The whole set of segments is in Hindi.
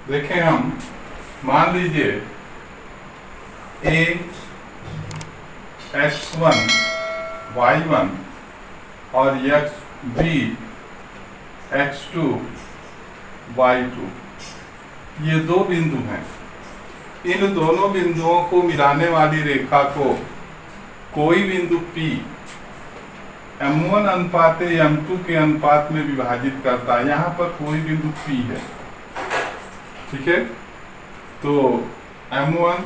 देखें हम, मान लीजिए a x1 y1 और b x2 y2, ये दो बिंदु हैं। इन दोनों बिंदुओं को मिलाने वाली रेखा को कोई बिंदु P m1 अनुपात m2 के अनुपात में विभाजित करता है। यहाँ पर कोई बिंदु P है, ठीक है। तो m1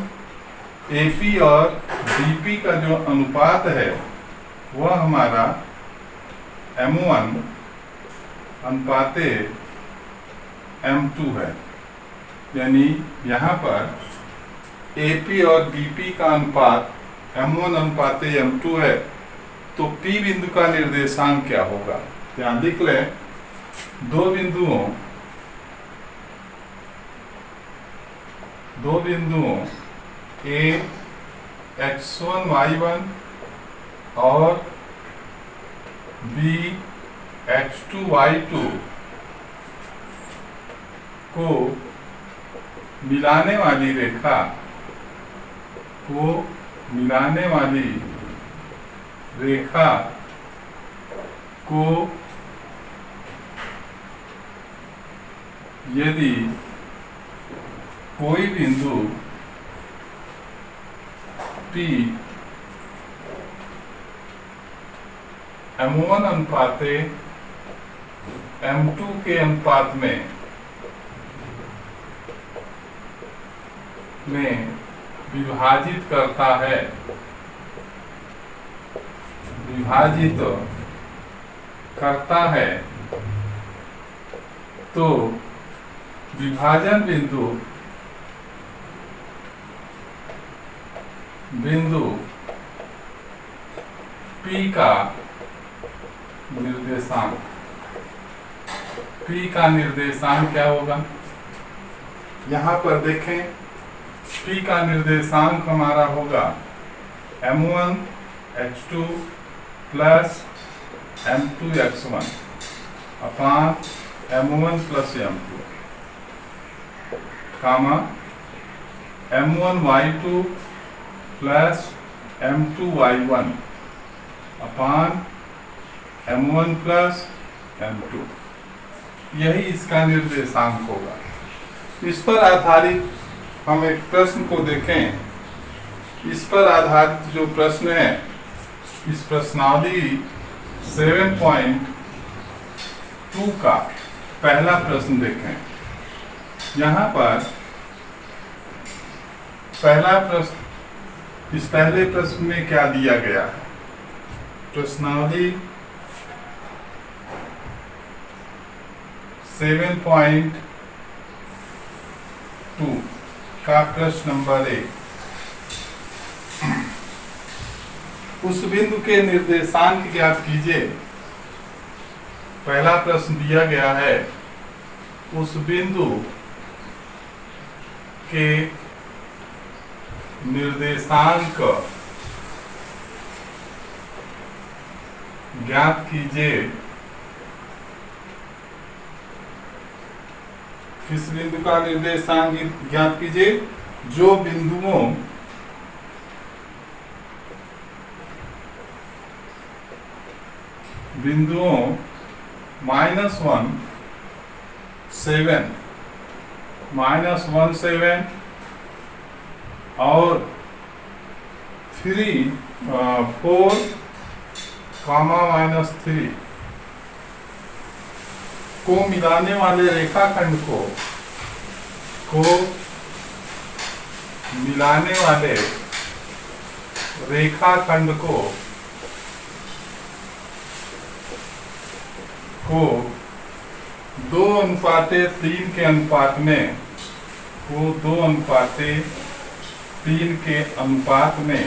AP और BP का जो अनुपात है वह हमारा m1 अनुपात m2 है। यानी यहाँ पर AP और BP का अनुपात m1 अनुपात m2 है, तो P बिंदु का निर्देशांक क्या होगा? ध्यान लिख लें, दो बिंदुओं A x1 y1 और B x2 y2 को मिलाने वाली रेखा को यदि कोई बिंदु P m1 अनुपात m2 के अनुपात में विभाजित करता है, तो विभाजन बिंदु P का निर्देशांक क्या होगा? यहाँ पर देखें, P का निर्देशांक हमारा होगा m1 x2 plus m2 x1 अपान m1 प्लस m2 कामा m1 y2 plus m2 y1 अपान m1 प्लस m2। यही इसका निर्देशांक होगा। इस पर आधारित हम एक प्रश्न को देखें। इस पर आधारित जो प्रश्न है, इस प्रश्नावली 7.2 का पहला प्रश्न देखें। यहाँ पर पहला प्रश्न, इस पहले प्रश्न में क्या दिया गया है? प्रश्नावली 7.2 का प्रश्न नंबर 1, उस बिंदु के निर्देशांक ज्ञात कीजिए। पहला प्रश्न दिया गया है, उस बिंदु के निर्देशांक ज्ञात कीजिए। किस बिंदु का निर्देशांक ज्ञात कीजिए? जो बिंदुओं -1 7 -1 7 और 3 4 -3 को मिलाने वाले रेखाखंड को मिलाने वाले रेखाखंड को 2:3 के अनुपात में, को 2:3 के अनुपात में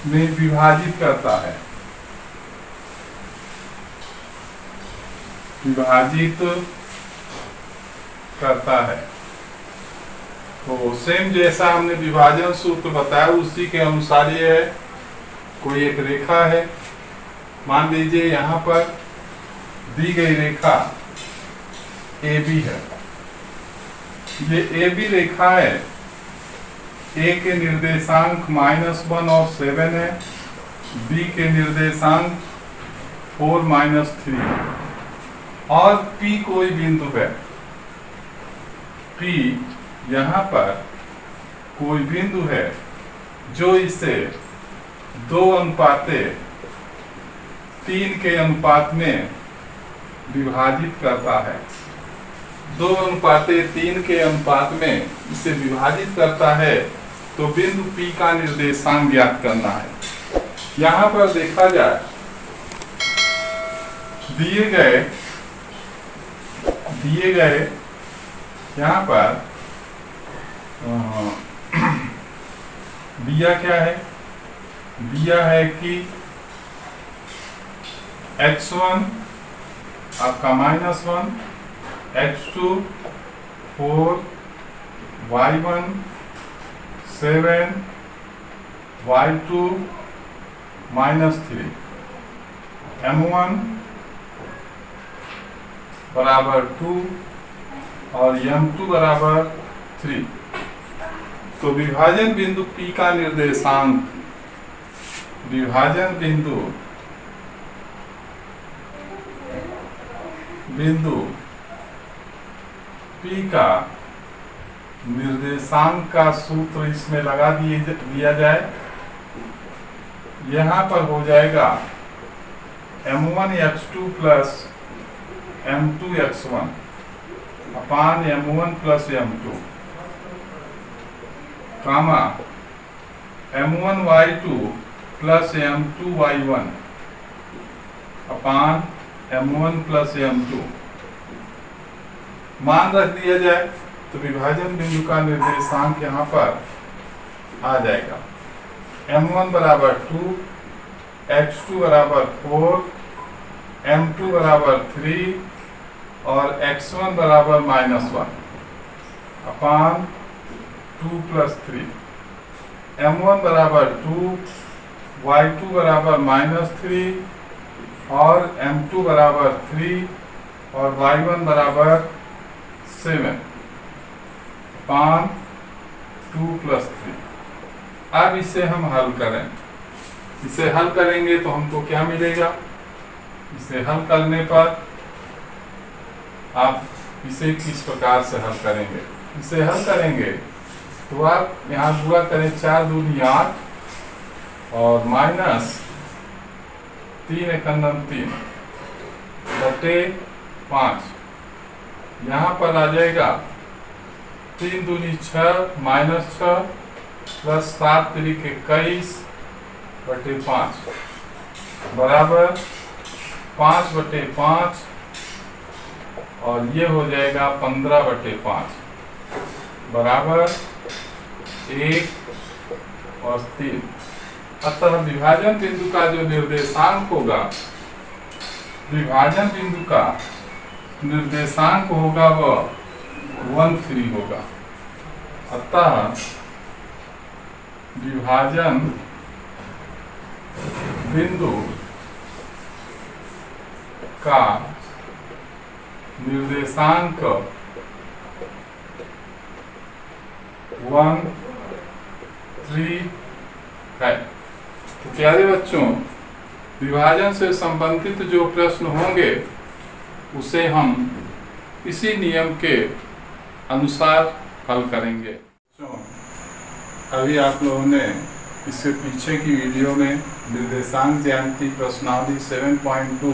विभाजित करता है। तो सेम जैसा हमने विभाजन सूत्र बताया उसी के अनुसार ये है। कोई एक रेखा है, मान लीजिए यहाँ पर दी गई रेखा ए बी है। ये ए बी रेखा है, ए के निर्देशांक -1 और 7 है, बी के निर्देशांक 4 -3 है, और P कोई बिंदु है। P यहाँ पर कोई बिंदु है जो इसे 2:3 के अनुपात में विभाजित करता है। 2:3 के अनुपात में इसे विभाजित करता है। तो बिंदु P का निर्देशांक ज्ञात करना है। यहाँ पर देखा जाए, दिए गए यहाँ पर दिया क्या है? दिया है कि x1 आपका -1, x2 4, y1 7, y2 -3, m1 बराबर 2 और m2 बराबर 3। तो विभाजन बिंदु P का निर्देशांक, विभाजन बिंदु P का निर्देशांक का सूत्र इसमें लगा दिया जाए। यहाँ पर हो जाएगा m1x2 प्लस m2x1 अपान m1 प्लस m2 कामा m1y2 प्लस m2y1 अपान m1 प्लस m2। मान रख दिया जाए तो विभाजन बिंदु का निर्देशांक यहाँ पर आ जाएगा। m1 बराबर 2, x2 बराबर 4, m2 बराबर 3 और x1 बराबर -1 अपान 2 प्लस 3। m1 बराबर 2, y2 बराबर -3 और m2 बराबर 3 और y1 बराबर 7 अपान 2 प्लस 3। अब इसे हम हल करें। इसे हल करेंगे तो हमको क्या मिलेगा? इसे हल करने पर आप इसे किस प्रकार से हल करेंगे? इसे हल करेंगे तो आप यहाँ गुणा करें, 4 दूनी 8 और माइनस 3 एकम 3 बटे 5। यहाँ पर आ जाएगा 3 दूनी 6 माइनस 6 प्लस 7 तिरिक 21 बटे 5 बराबर 5 बटे 5 और ये हो जाएगा 15 बटे 5 बराबर 1 और 3। अतः विभाजन बिंदु का जो निर्देशांक होगा, विभाजन बिंदु का निर्देशांक होगा वह 1,3 होगा। अतः विभाजन बिंदु का निर्देशांक 1,3 है। तो प्यारे बच्चों, विभाजन से संबंधित जो प्रश्न होंगे उसे हम इसी नियम के अनुसार हल करेंगे। अभी आप लोगों ने इससे पीछे की वीडियो में निर्देशांक ज्यामिति प्रश्नावली 7.2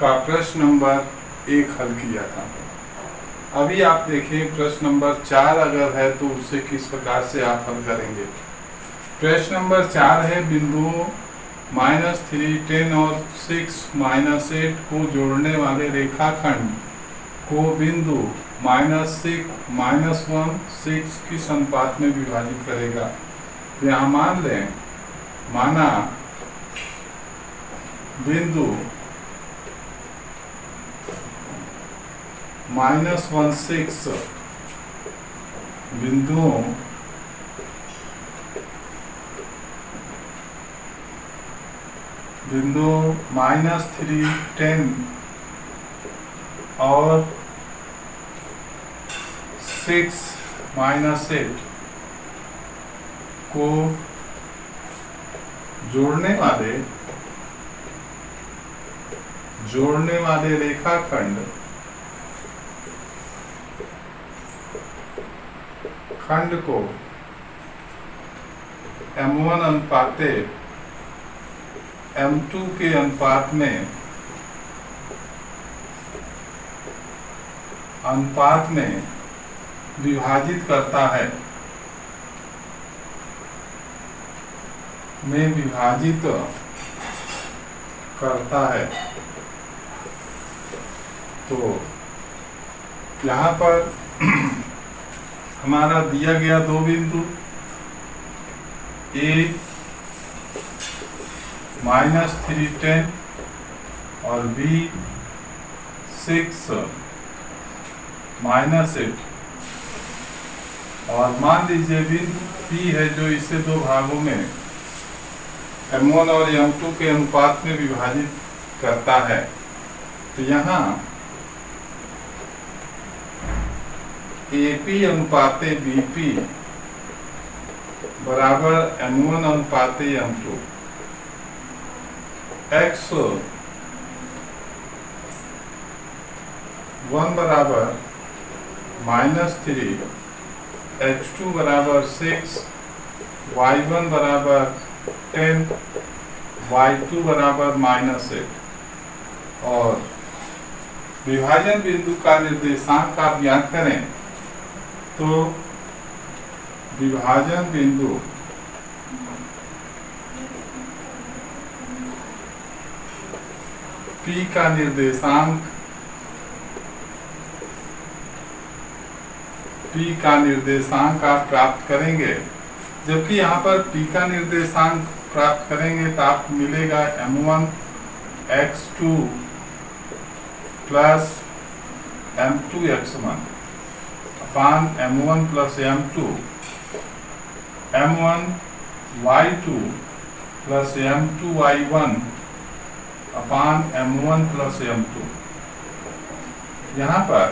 का प्रश्न नंबर 1 हल किया था। अभी आप देखें प्रश्न नंबर 4 अगर है तो उसे किस प्रकार से आप हल करेंगे। प्रश्न नंबर 4 है, बिंदुओं -3, 10 और 6, -8 को जोड़ने वाले रेखाखंड को बिंदु -6, -1, 6 किस अनुपात में विभाजित करेगा। तो यहाँ मान लें, माना बिंदु -16 बिंदुओं -3, 10 और 6 माइनस 8 को जोड़ने वाले रेखाखंड को M1 अनुपाते M2 के अनुपात में विभाजित करता है, तो यहाँ पर हमारा दिया गया दो बिंदु A -310 और B 6 -8, और मान लीजिए बिंदु P है जो इसे दो भागों में M1 और M2 के अनुपात में विभाजित करता है। तो यहाँ AP अनुपाते BP बराबर M1 अनुपाते M2, X1 बराबर -3, X2 बराबर 6, Y1 बराबर 10, Y2 बराबर -8, और विभाजन बिंदु का निर्देशांक आप ज्ञात करें तो विभाजन बिंदु P का निर्देशांक आप प्राप्त करेंगे, जबकि यहाँ पर P का निर्देशांक प्राप्त करेंगे तो आपको मिलेगा M1 X2 plus M2 X1 अपान M1 plus M2, M1 Y2 plus M2 Y1 अपान M1 प्लस M2। यहाँ पर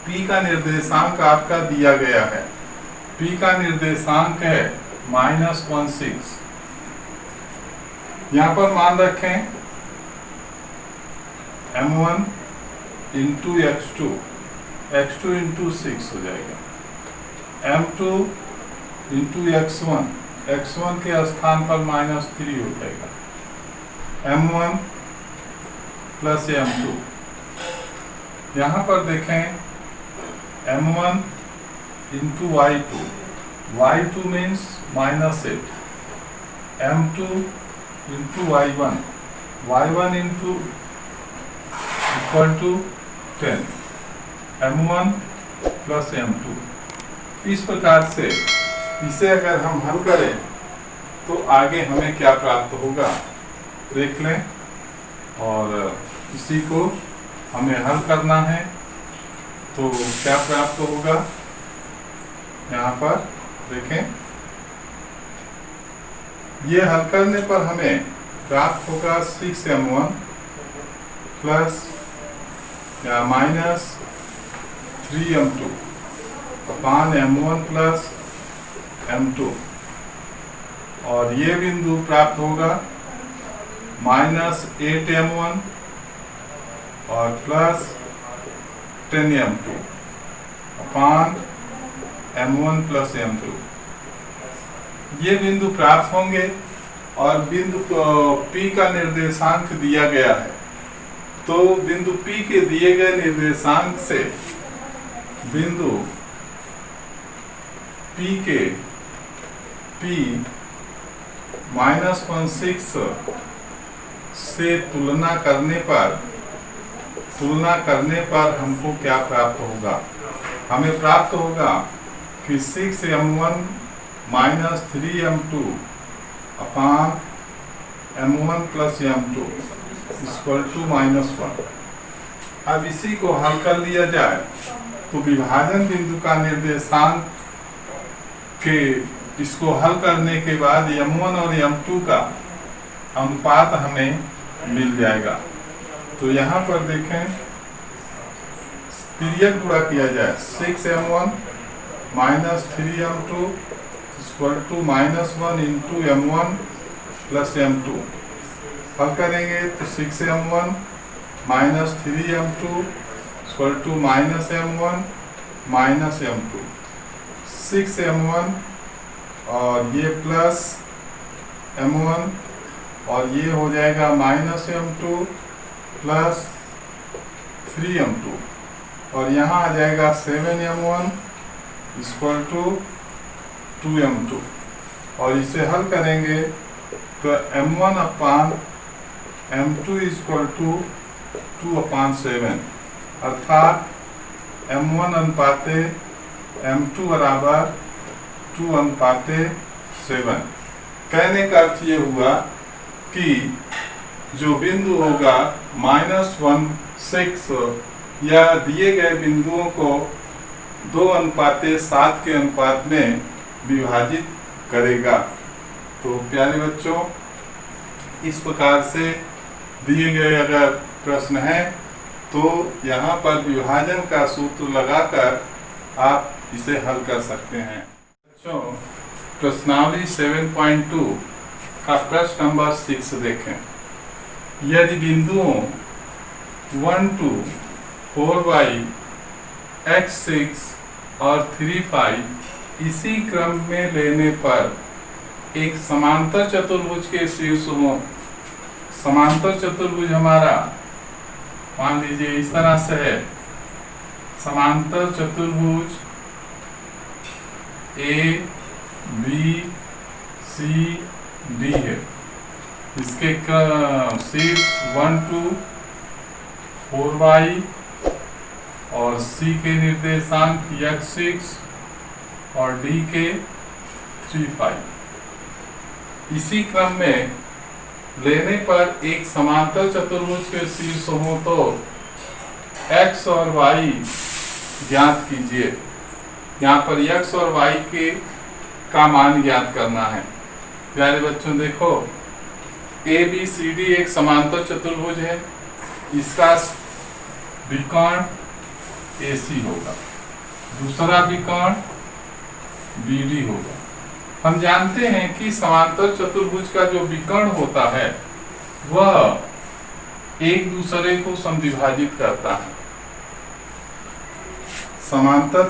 P का निर्देशांक आपका दिया गया है, P का निर्देशांक है -16। यहाँ पर मान रखें M1 इंटू X2 इंटू 6 हो जाएगा, M2 इंटू X1 के स्थान पर -3 हो जाएगा, M1 प्लस M2। यहाँ पर देखें M1 into Y2 means -8, M2 into Y1 into equal to 10, M1 plus M2। इस प्रकार से इसे अगर हम हल करें तो आगे हमें क्या प्राप्त होगा देख लें, और इसी को हमें हल करना है। तो क्या प्राप्त होगा यहाँ पर देखें, ये हल करने पर हमें प्राप्त होगा 6M1 प्लस या -3M2 अपान M1 प्लस M2, और ये बिंदु प्राप्त होगा -8M1 और प्लस 10M2 अपान M1 प्लस M2। ये बिंदु प्राप्त होंगे, और बिंदु P का निर्देशांक दिया गया है, तो बिंदु P के दिए गए निर्देशांक से बिंदु P -16 से तुलना करने पर हमको क्या प्राप्त होगा, हमें प्राप्त होगा कि 6M1 -3M2 upon M1 plus M2 equal to -1। अब इसी को हल कर लिया जाए तो विभाजन बिंदु का निर्देशांक के इसको हल करने के बाद M1 और M2 का अनुपात हमें मिल जाएगा। तो यहाँ पर देखें तिर्यक गुणा किया जाए 6m1 minus 3m2 equal to -1 into m1 plus m2। हल करेंगे तो 6m1 minus 3m2 equal to -m1 minus m2, 6m1 और ये प्लस m1 और ये हो जाएगा -m2 प्लस 3m2 और यहाँ आ जाएगा 7m1 इक्वल टू 2m2 और इसे हल करेंगे तो m1 upon m2 equal to 2/7 अर्थात m1 अनुपाते m2 बराबर 2/7। कहने का अर्थ ये हुआ कि जो बिंदु होगा -1 6 या दिए गए बिंदुओं को 2:7 के अनुपात में विभाजित करेगा। तो प्यारे बच्चों, इस प्रकार से दिए गए अगर प्रश्न है तो यहाँ पर विभाजन का सूत्र लगाकर आप इसे हल कर सकते हैं। बच्चों, प्रश्नावली 7.2 का प्रश्न नंबर 6 देखें। यदि बिंदुओं 1 2 4y x6 और 3 इसी क्रम में लेने पर एक समांतर चतुर्भुज के शीर्ष हो, समांतर चतुर्भुज हमारा मान लीजिए इस तरह से है, समांतर चतुर्भुज ए बी सी डी है। इसके शीर्ष 1 2 4y और सी के निर्देशांक x6 और डी के 3 5 इसी क्रम में लेने पर एक समांतर चतुर्भुज के शीर्ष हो तो x और y ज्ञात कीजिए। यहाँ पर x और y के का मान ज्ञात करना है। प्यारे बच्चों देखो, ए बी सी डी एक समांतर चतुर्भुज है, इसका विकर्ण AC होगा, दूसरा विकर्ण BD होगा। हम जानते हैं कि समांतर चतुर्भुज का जो विकर्ण होता है वह एक दूसरे को समद्विभाजित करता है। समांतर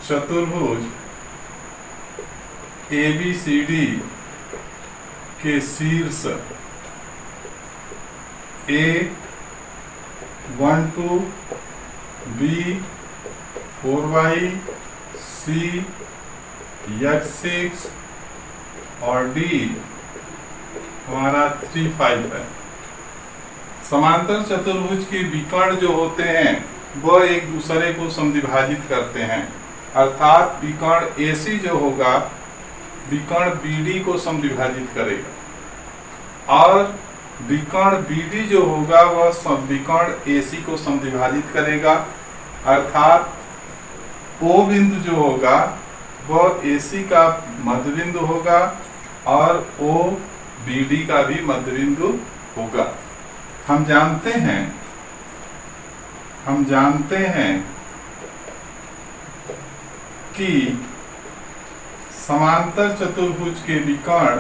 चतुर्भुज ABCD के शीर्ष A 1 2 B 4y C x6 और D हमारा 3 5 है। समांतर चतुर्भुज के विकर्ण जो होते हैं वह एक दूसरे को समद्विभाजित करते हैं, अर्थात विकर्ण AC जो होगा विकर्ण BD को समद्विभाजित करेगा और विकर्ण BD जो होगा वह विकर्ण AC को समद्विभाजित करेगा, अर्थात O बिंदु जो होगा वह AC का मध्य बिंदु होगा और O BD का भी मध्य बिंदु होगा। हम जानते हैं कि समांतर चतुर्भुज के विकर्ण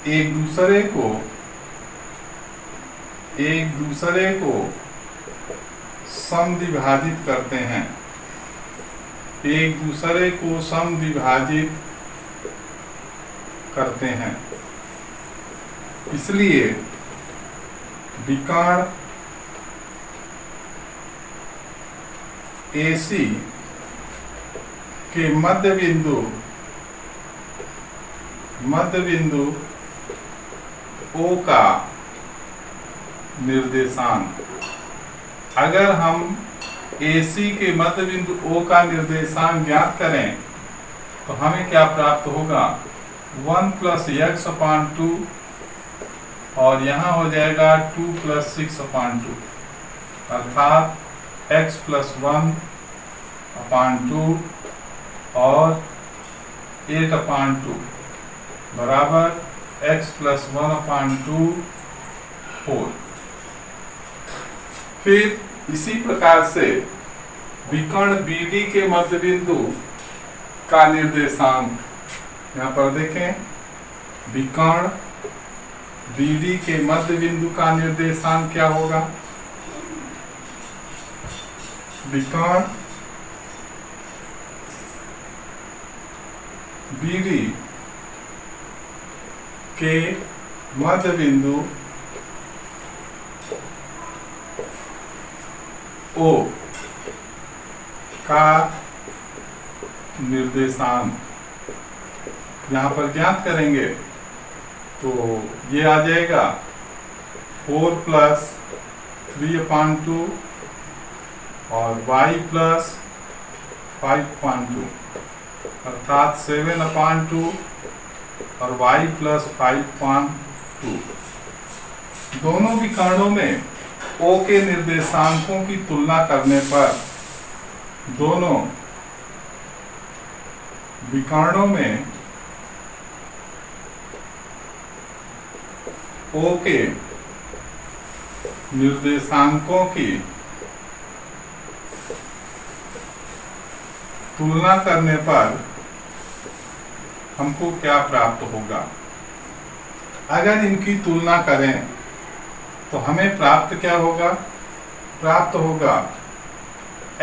एक दूसरे को समद्विभाजित करते हैं, इसलिए विकर्ण AC के मध्य बिंदु O का निर्देशांक, अगर हम AC के मध्य बिंदु O का निर्देशांक ज्ञात करें तो हमें क्या प्राप्त होगा, 1 + x/2 और यहाँ हो जाएगा 2 + 6/2 अर्थात x प्लस 1/2 और 8/2 बराबर x प्लस 1/2 होल। फिर इसी प्रकार से विकर्ण BD के मध्य बिंदु का निर्देशांक, यहाँ पर देखें, विकर्ण BD के मध्य बिंदु का निर्देशांक क्या होगा? विकर्ण BD के मध्य बिंदु O का निर्देशांक यहाँ पर ज्ञात करेंगे तो ये आ जाएगा 4 प्लस 3/2 और y प्लस 5/2 अर्थात 7/2 और y प्लस 5/2। दोनों विकर्णों में O के निर्देशांकों की तुलना करने पर दोनों विकर्णों में O के निर्देशांकों की तुलना करने पर हमको क्या प्राप्त होगा? अगर इनकी तुलना करें तो हमें प्राप्त क्या होगा? प्राप्त होगा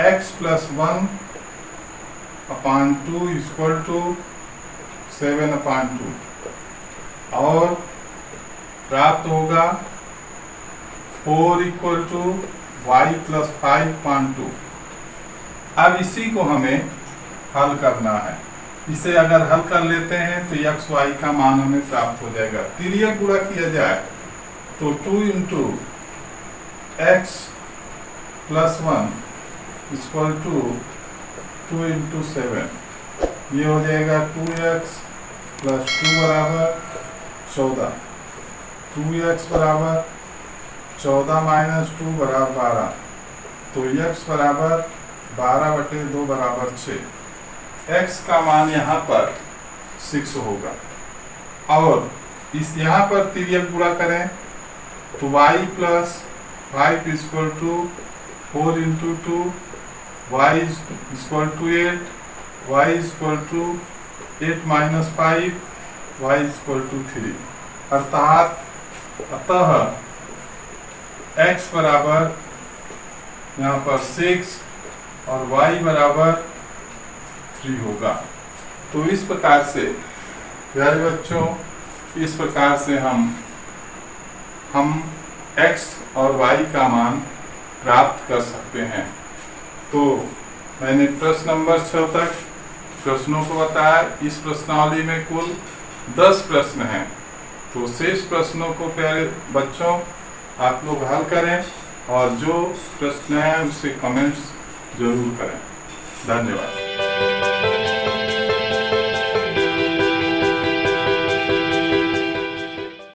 x प्लस 1/2 इक्वल टू 7/2 और प्राप्त होगा 4 इक्वल टू y प्लस 5/2। अब इसी को हमें हल करना है। इसे अगर हल कर लेते हैं तो x y का मान हमें प्राप्त हो जाएगा। तिर्यक गुणा किया जाए तो 2 into x plus 1 equal to 2 into 7, ये हो जाएगा 2x प्लस 2 बराबर 14। 2x बराबर 14 माइनस 2 बराबर 12, तो x बराबर 12/2 बराबर 6। x का मान यहाँ पर 6 होगा। और इस यहाँ पर तिर्यक गुणा करें तो y plus 5 equal to 4 into 2, y equal to 8, y equal to 8 minus 5, y equal to 3। अतः x बराबर यहाँ पर 6 और y बराबर 3 होगा। तो इस प्रकार से प्यारे बच्चों, इस प्रकार से हम x और y का मान प्राप्त कर सकते हैं। तो मैंने प्रश्न नंबर 6 तक प्रश्नों को बताया। इस प्रश्नावली में कुल 10 प्रश्न हैं। तो शेष प्रश्नों को प्यारे बच्चों आप लोग हल करें और जो प्रश्न है उससे कमेंट्स जरूर करें। धन्यवाद।